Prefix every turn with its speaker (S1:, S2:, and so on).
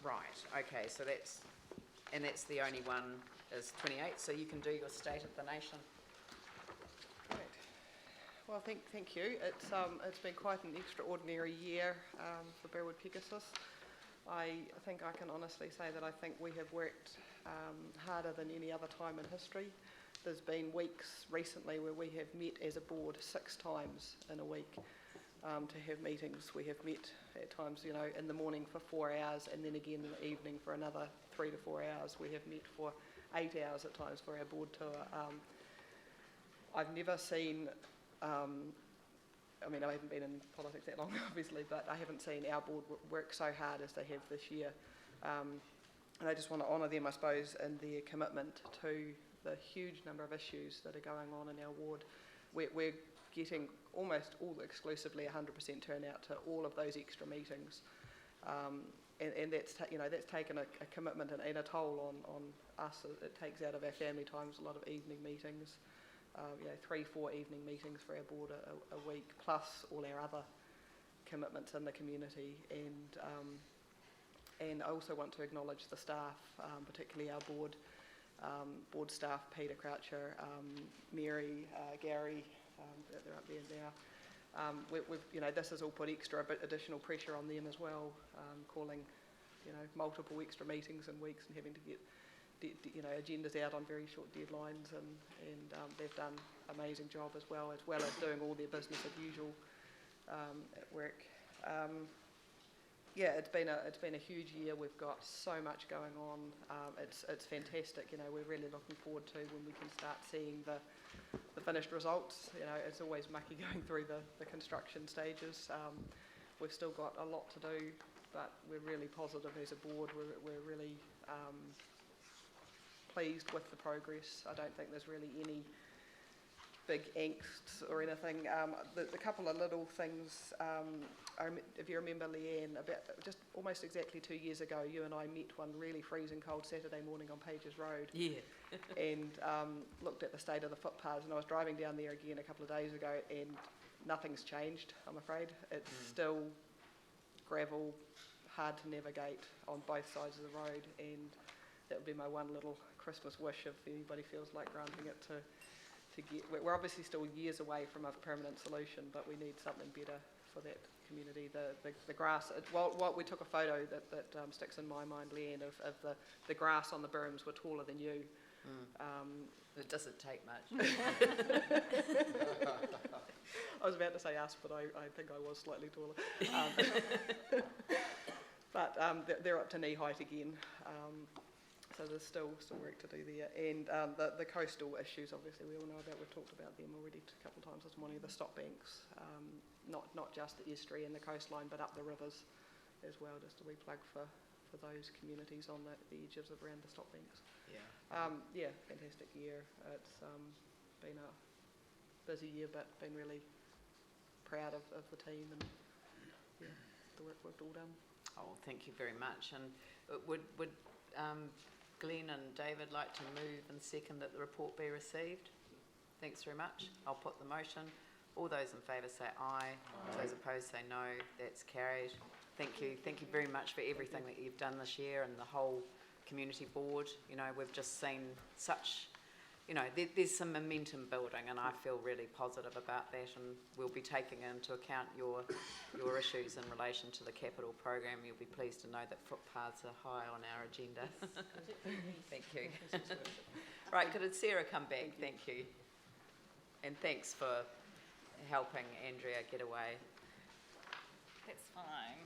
S1: Right, okay, so that's the only one is 28, so you can do your State of the Nation.
S2: Great. Well, thank you. It's been quite an extraordinary year for Burwood Pegusus. I think I can honestly say that I think we have worked harder than any other time in history. There's been weeks recently where we have met as a board 6 times in a week to have meetings. We have met at times, in the morning for 4 hours, and then again in the evening for another 3 to 4 hours. We have met for 8 hours at times for our board tour. I've never seen, I haven't been in politics that long, obviously, but I haven't seen our board work so hard as they have this year. And I just want to honour them, I suppose, in their commitment to the huge number of issues that are going on in our ward. We're getting almost all exclusively 100% turnout to all of those extra meetings. And that's taken a commitment and a toll on us. It takes out of our family times a lot of evening meetings, 3-4 evening meetings for our board a week, plus all our other commitments in the community. And I also want to acknowledge the staff, particularly our board staff, Peter Croucher, Mary, Gary, they're up there now. This has all put additional pressure on them as well, calling, multiple extra meetings in weeks and having to get, agendas out on very short deadlines, and they've done an amazing job as well as doing all their business as usual at work. It's been a huge year. We've got so much going on. It's fantastic. We're really looking forward to when we can start seeing the finished results. It's always mucky going through the construction stages. We've still got a lot to do, but we're really positive as a board. We're really pleased with the progress. I don't think there's really any big angst or anything. The couple of little things, if you remember, Leanne, about just almost exactly 2 years ago, you and I met one really freezing cold Saturday morning on Pages Road.
S1: Yeah.
S2: And looked at the state of the footpaths, and I was driving down there again a couple of days ago, and nothing's changed, I'm afraid. It's still gravel, hard to navigate on both sides of the road, and that would be my one little Christmas wish if anybody feels like granting it to get. We're obviously still years away from a permanent solution, but we need something better for that community. The grass, we took a photo that sticks in my mind, Leanne, of the grass on the berms were taller than you.
S1: It doesn't take much.
S2: I was about to say us, but I think I was slightly taller. But they're up to knee height again. So there's still work to do there. And the coastal issues, obviously, we all know about. We've talked about them already a couple of times this morning. The stop banks, not just the estuary and the coastline, but up the rivers as well, just a wee plug for those communities on the edges of around the stop banks.
S1: Yeah.
S2: Fantastic year. It's been a busy year, but been really proud of the team and the work we've all done.
S1: Oh, thank you very much. And would Glenn and David like to move and second that the report be received? Thanks very much. I'll put the motion. All those in favour say aye. Those opposed say no. That's carried. Thank you. Thank you very much for everything that you've done this year, and the whole community board. We've just seen such, there's some momentum building, and I feel really positive about that, and we'll be taking into account your issues in relation to the capital program. You'll be pleased to know that footpaths are high on our agenda. Thank you. Right, could Sarah come back? Thank you. And thanks for helping Andrea get away.
S3: That's fine.